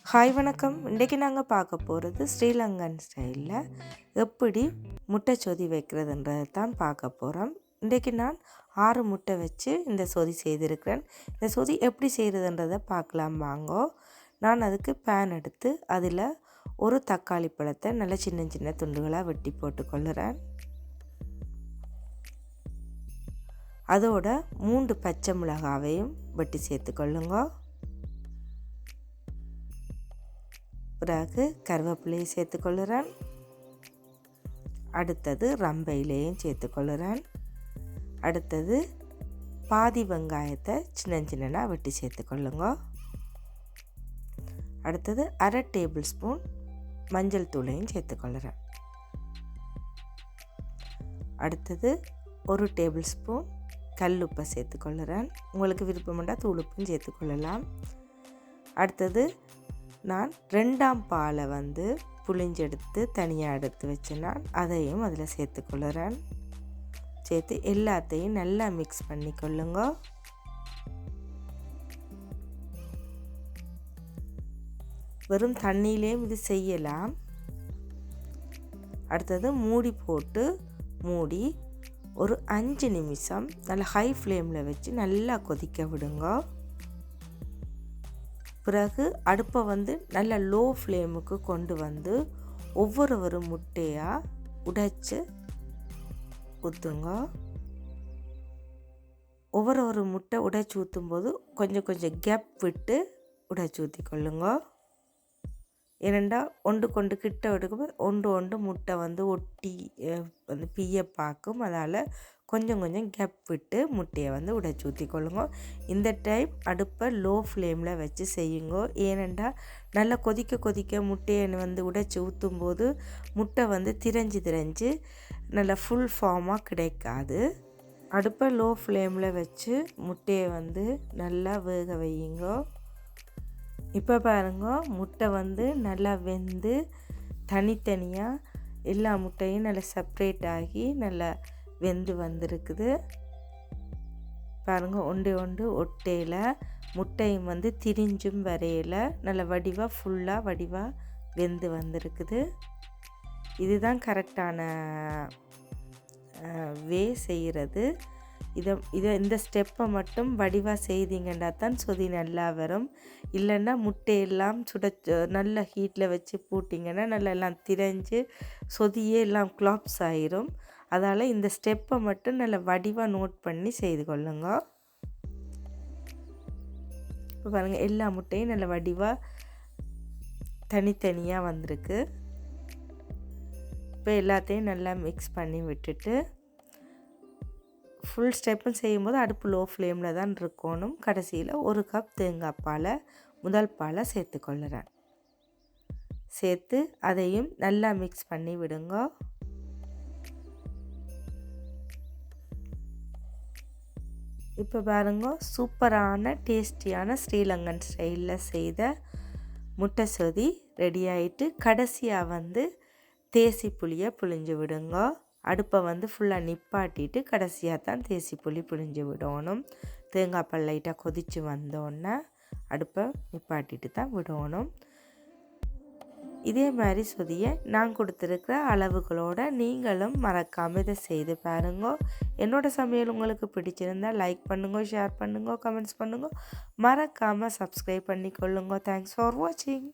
Hi வணக்கம். இன்றைக்கி நாங்கள் பார்க்க போகிறது ஸ்ரீலங்கன் ஸ்டைலில் எப்படி முட்டை சொதி வைக்கிறதுன்றதை தான் பார்க்க போகிறோம். இன்றைக்கி நான் 6 முட்டை வச்சு இந்த சொதி செய்திருக்கிறேன். இந்த சொதி எப்படி செய்கிறதுன்றதை பார்க்கலாம் வாங்கோ. நான் அதுக்கு பேன் எடுத்து அதில் ஒரு தக்காளி பழத்தை நல்ல சின்ன சின்ன துண்டுகளாக வெட்டி போட்டுக்கொள்ளுறேன். அதோட 3 பச்சை மிளகாவையும் வெட்டி சேர்த்துக்கொள்ளுங்க. பிறகு கருவேப்பிலையை சேர்த்துக்கொள்ளுறேன். அடுத்தது ரம்பையிலையும் சேர்த்துக்கொள்ளுறேன். அடுத்தது பாதி வெங்காயத்தை சின்ன சின்னதாக வெட்டி சேர்த்துக்கொள்ளுங்க. அடுத்தது 1/2 டேபிள் ஸ்பூன் மஞ்சள் தூளையும் சேர்த்துக்கொள்ளுறேன். அடுத்தது 1 டேபிள் ஸ்பூன் கல்லுப்பை சேர்த்துக்கொள்ளுறேன். உங்களுக்கு விருப்பம்ண்டா தூளுப்பும் சேர்த்துக்கொள்ளலாம். அடுத்தது நான் 2ஆம் பாலை புளிஞ்செடுத்து தனியாக எடுத்து வச்சு நான் அதையும் அதில் சேர்த்துக்கொள்ளுறேன். சேர்த்து எல்லாத்தையும் நல்லா மிக்ஸ் பண்ணிக்கொள்ளுங்க. வெறும் தண்ணியிலேயும் இது செய்யலாம். அடுத்தது மூடி போட்டு மூடி ஒரு 5 நிமிஷம் நல்லா ஹை ஃப்ளேமில் வச்சு நல்லா கொதிக்க விடுங்க. பிறகு அடுப்பை நல்ல லோ ஃப்ளேமுக்கு கொண்டு ஒவ்வொரு முட்டையாக உடைச்சி ஊற்றுங்க. ஒவ்வொரு முட்டை உடைச்சி ஊற்றும்போது கொஞ்சம் கேப் விட்டு உடைச்சி ஊற்றிக்கொள்ளுங்க. ஏனெண்டா ஒன்று கிட்ட எடுக்கும் ஒன்று முட்டை ஒட்டி பிய பார்க்கும். அதால் கொஞ்சம் கேப் விட்டு முட்டையை உடைச்சி ஊற்றிக்கொள்ளுங்க. இந்த டைம் அடுப்பை லோ ஃப்ளேமில் வச்சு செய்யுங்க. ஏனெண்டா நல்லா கொதிக்க முட்டையை உடைச்சி ஊற்றும்போது முட்டை திரைஞ்சு நல்லா ஃபுல் ஃபார்மாக கிடைக்காது. அடுப்பை லோ ஃப்ளேமில் வச்சு முட்டையை நல்லா வேக வையுங்க. இப்போ பாருங்க, முட்டை நல்லா வெந்து தனித்தனியாக எல்லா முட்டையும் நல்லா செப்ரேட் ஆகி நல்லா வெந்து வந்திருக்குது. பாருங்கள், ஒன்று ஒட்டையில் முட்டையும் திரிஞ்சும் வரையில் நல்ல ஃபுல்லாக வடிவாக வெந்து வந்திருக்குது. இதுதான் கரெக்டான வே செய்கிறது. இந்த ஸ்டெப்பை மட்டும் வடிவாக செய்தீங்கன்னா தான் சொதி நல்லா வரும். இல்லைன்னா முட்டையெல்லாம் நல்ல ஹீட்டில் வச்சு போட்டிங்கன்னா நல்லா எல்லாம் திரைஞ்சு சொதியே எல்லாம் க்ளாப்ஸ் ஆயிரும். அதால் இந்த ஸ்டெப்பை மட்டும் நல்லா வடிவாக நோட் பண்ணி செய்து கொள்ளுங்க. இப்போ பாருங்கள், எல்லா முட்டையும் நல்ல வடிவாக தனித்தனியாக வந்திருக்கு. இப்போ எல்லாத்தையும் நல்லா மிக்ஸ் பண்ணி விட்டுட்டு ஃபுல் ஸ்டெப்பும் செய்யும்போது அடுப்பு லோ ஃப்ளேமில் தான் இருக்கணும். கடைசியில் 1 கப் தேங்காய் பாலை முதல் பாலை சேர்த்துக்கொள்ளுறேன். சேர்த்து அதையும் நல்லா மிக்ஸ் பண்ணி விடுங்க. இப்போ பாருங்க, சூப்பரான டேஸ்டியான ஸ்ரீலங்கன் ஸ்டைலில் செய்த முட்டை சொதி ரெடி ஆகிட்டு. கடைசியாக தேசி புளியை புழிஞ்சு விடுங்க. அடுப்பை ஃபுல்லாக நிப்பாட்டிட்டு கடைசியாக தான் தேசி புளி புழிஞ்சு விடணும். தேங்காய் பால் லைட்டாக கொதித்து வந்தோடனே அடுப்பை நிப்பாட்டிட்டு தான் விடணும். இதே மாதிரி சொதியை நான் கொடுத்துருக்கிற அளவுகளோட நீங்களும் மறக்காமல் இதை செய்து பாருங்க. என்னோடய சமையல் உங்களுக்கு பிடிச்சிருந்தால் லைக் பண்ணுங்க, ஷேர் பண்ணுங்க, கமெண்ட்ஸ் பண்ணுங்க. மறக்காமல் சப்ஸ்கிரைப் பண்ணிக்கொள்ளுங்க. தேங்க்ஸ் ஃபார் வாட்சிங்.